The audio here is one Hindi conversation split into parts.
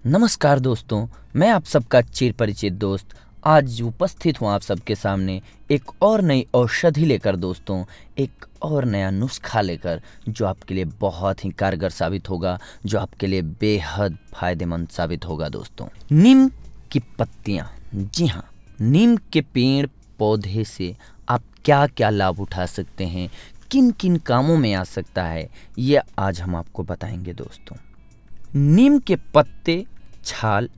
नमस्कार दोस्तों, मैं आप सबका चिर परिचित दोस्त आज उपस्थित हूँ आप सबके सामने एक और नई औषधि लेकर दोस्तों, एक और नया नुस्खा लेकर जो आपके लिए बहुत ही कारगर साबित होगा, जो आपके लिए बेहद फायदेमंद साबित होगा दोस्तों। नीम की पत्तियाँ, जी हाँ, नीम के पेड़ पौधे से आप क्या क्या लाभ उठा सकते हैं, किन किन कामों में आ सकता है, ये आज हम आपको बताएंगे दोस्तों। नीम के पत्ते, छाल,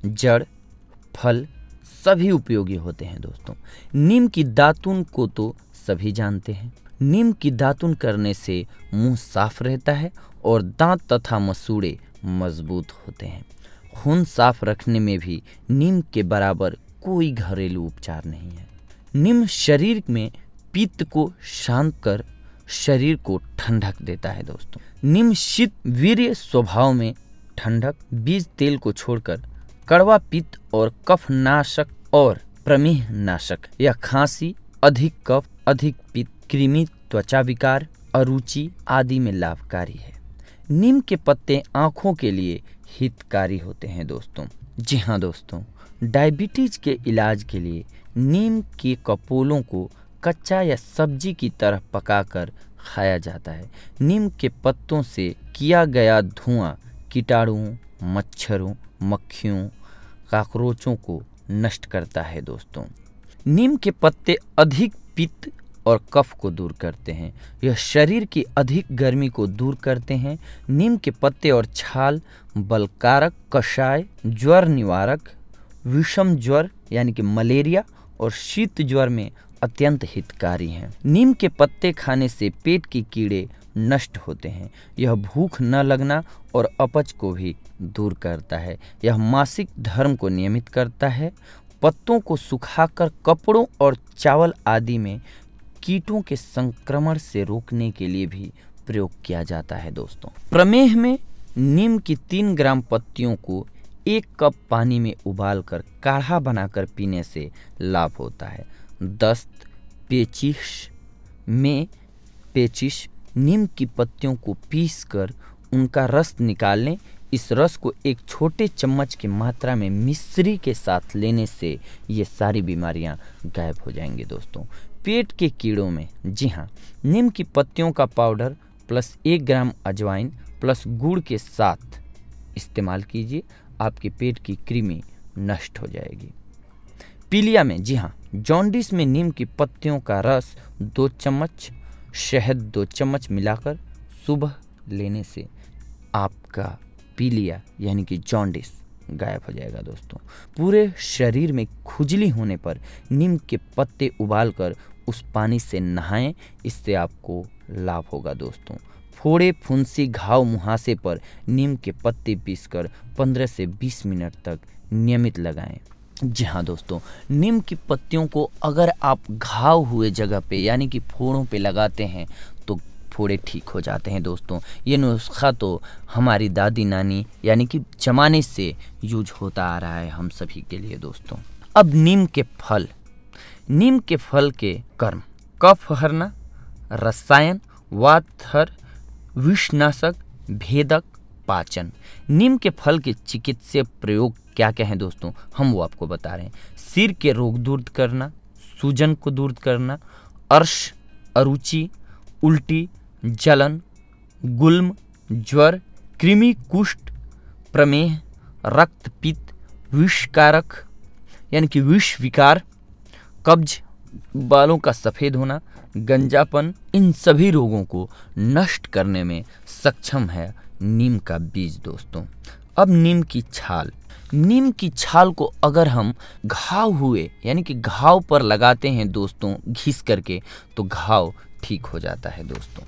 जड़, फल सभी उपयोगी होते हैं दोस्तों। नीम की दातुन को तो सभी जानते हैं। नीम की दातुन करने से मुंह साफ रहता है और दांत तथा मसूड़े मजबूत होते हैं। खून साफ रखने में भी नीम के बराबर कोई घरेलू उपचार नहीं है। नीम शरीर में पित्त को शांत कर शरीर को ठंडक देता है दोस्तों। नीम शीत वीर्य स्वभाव में ठंडक, बीज तेल को छोड़कर कड़वा पित्त और कफ नाशक और प्रमेह नाशक या खांसी, अधिक कफ, अधिक पित्त, कृमि, त्वचा विकार, अरुचि आदि में लाभकारी है। नीम के पत्ते आँखों के लिए हितकारी होते हैं दोस्तों। जी हाँ दोस्तों, डायबिटीज के इलाज के लिए नीम के कपोलों को कच्चा या सब्जी की तरह पकाकर खाया जाता है। नीम के पत्तों से किया गया धुआं कीटाणुओं, मच्छरों, मक्खियों, कॉकरोचों को नष्ट करता है दोस्तों। नीम के पत्ते अधिक पित्त और कफ को दूर करते हैं। यह शरीर की अधिक गर्मी को दूर करते हैं। नीम के पत्ते और छाल बलकारक, कषाय, ज्वर निवारक, विषम ज्वर यानी कि मलेरिया और शीत ज्वर में अत्यंत हितकारी हैं। नीम के पत्ते खाने से पेट के कीड़े नष्ट होते हैं। यह भूख न लगना और अपच को भी दूर करता है। यह मासिक धर्म को नियमित करता है। पत्तों को सुखाकर कपड़ों और चावल आदि में कीटों के संक्रमण से रोकने के लिए भी प्रयोग किया जाता है दोस्तों। प्रमेह में नीम की 3 ग्राम पत्तियों को 1 कप पानी में उबालकर काढ़ा बनाकर पीने से लाभ होता है। दस्त, पेचिश नीम की पत्तियों को पीसकर उनका रस निकाल लें। इस रस को एक छोटे चम्मच की मात्रा में मिश्री के साथ लेने से ये सारी बीमारियां गायब हो जाएंगी दोस्तों। पेट के कीड़ों में, जी हाँ, नीम की पत्तियों का पाउडर प्लस 1 ग्राम अजवाइन प्लस गुड़ के साथ इस्तेमाल कीजिए, आपके पेट की कृमि नष्ट हो जाएगी। पीलिया में, जी हाँ, जॉन्डिस में नीम की पत्तियों का रस 2 चम्मच, शहद 2 चम्मच मिलाकर सुबह लेने से आपका पीलिया यानी कि जॉन्डिस गायब हो जाएगा दोस्तों। पूरे शरीर में खुजली होने पर नीम के पत्ते उबालकर उस पानी से नहाएं, इससे आपको लाभ होगा दोस्तों। फोड़े, फुंसी, घाव, मुहासे पर नीम के पत्ते पीसकर 15 से 20 मिनट तक नियमित लगाएं। जी हाँ दोस्तों, नीम की पत्तियों को अगर आप घाव हुए जगह पे यानी कि फोड़ों पे लगाते हैं तो फोड़े ठीक हो जाते हैं दोस्तों। ये नुस्खा तो हमारी दादी नानी यानी कि जमाने से यूज होता आ रहा है हम सभी के लिए दोस्तों। अब नीम के फल, नीम के फल के कर्म: कफ हरना, रसायन, वातहर, विषनाशक, भेदक, पाचन। नीम के फल के चिकित्सीय प्रयोग क्या क्या है दोस्तों, हम वो आपको बता रहे हैं। सिर के रोग दूर करना, सूजन को दूर करना, अर्श, अरुचि, उल्टी, जलन, गुल्म, ज्वर, कृमि, कुष्ठ, प्रमेह, रक्तपित्त, विषकारक यानी कि विष विकार, कब्ज, बालों का सफ़ेद होना, गंजापन, इन सभी रोगों को नष्ट करने में सक्षम है नीम का बीज दोस्तों। अब नीम की छाल, नीम की छाल को अगर हम घाव हुए यानी कि घाव पर लगाते हैं दोस्तों घिस करके, तो घाव ठीक हो जाता है दोस्तों।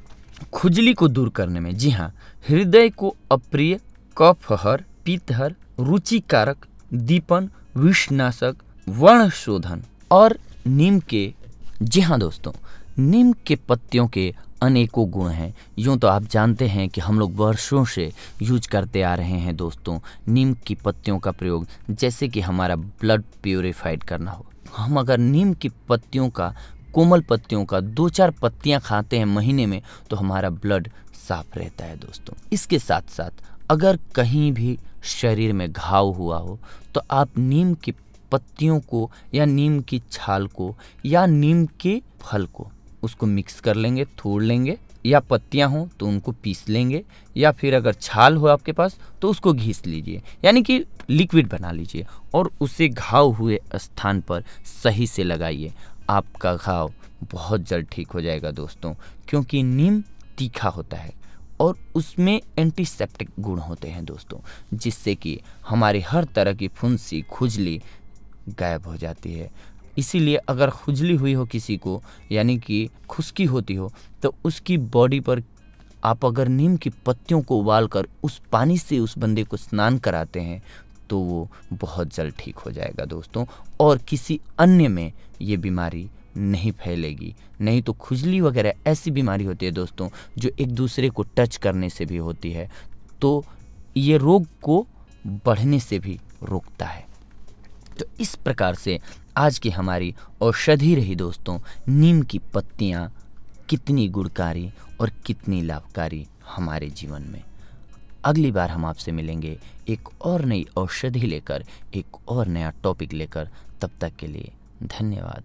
खुजली को दूर करने में, जी हाँ, हृदय को अप्रिय, कफहर, पित्तहर, रुचिकारक, दीपन, विषनाशक, वर्णशोधन और नीम के, जी हाँ दोस्तों, नीम के पत्तियों के अनेकों गुण हैं। यूँ तो आप जानते हैं कि हम लोग वर्षों से यूज करते आ रहे हैं दोस्तों नीम की पत्तियों का प्रयोग, जैसे कि हमारा ब्लड प्यूरिफाइड करना हो। हम अगर नीम की पत्तियों का, कोमल पत्तियों का 2-4 पत्तियां खाते हैं महीने में तो हमारा ब्लड साफ रहता है दोस्तों। इसके साथ साथ अगर कहीं भी शरीर में घाव हुआ हो तो आप नीम की पत्तियों को या नीम की छाल को या नीम के फल को उसको मिक्स कर लेंगे, थोड़ लेंगे, या पत्तियां हो तो उनको पीस लेंगे, या फिर अगर छाल हो आपके पास तो उसको घिस लीजिए, यानी कि लिक्विड बना लीजिए और उसे घाव हुए स्थान पर सही से लगाइए। आपका घाव बहुत जल्द ठीक हो जाएगा दोस्तों, क्योंकि नीम तीखा होता है और उसमें एंटीसेप्टिक गुण होते हैं दोस्तों, जिससे कि हमारी हर तरह की फुंसी खुजली गायब हो जाती है। इसीलिए अगर खुजली हुई हो किसी को, यानी कि खुश्की होती हो, तो उसकी बॉडी पर आप अगर नीम की पत्तियों को उबाल कर उस पानी से उस बंदे को स्नान कराते हैं तो वो बहुत जल्द ठीक हो जाएगा दोस्तों, और किसी अन्य में ये बीमारी नहीं फैलेगी। नहीं तो खुजली वगैरह ऐसी बीमारी होती है दोस्तों जो एक दूसरे को टच करने से भी होती है, तो ये रोग को बढ़ने से भी रोकता है। तो इस प्रकार से आज की हमारी औषधि रही दोस्तों, नीम की पत्तियाँ कितनी गुणकारी और कितनी लाभकारी हमारे जीवन में। अगली बार हम आपसे मिलेंगे एक और नई औषधि लेकर, एक और नया टॉपिक लेकर। तब तक के लिए धन्यवाद।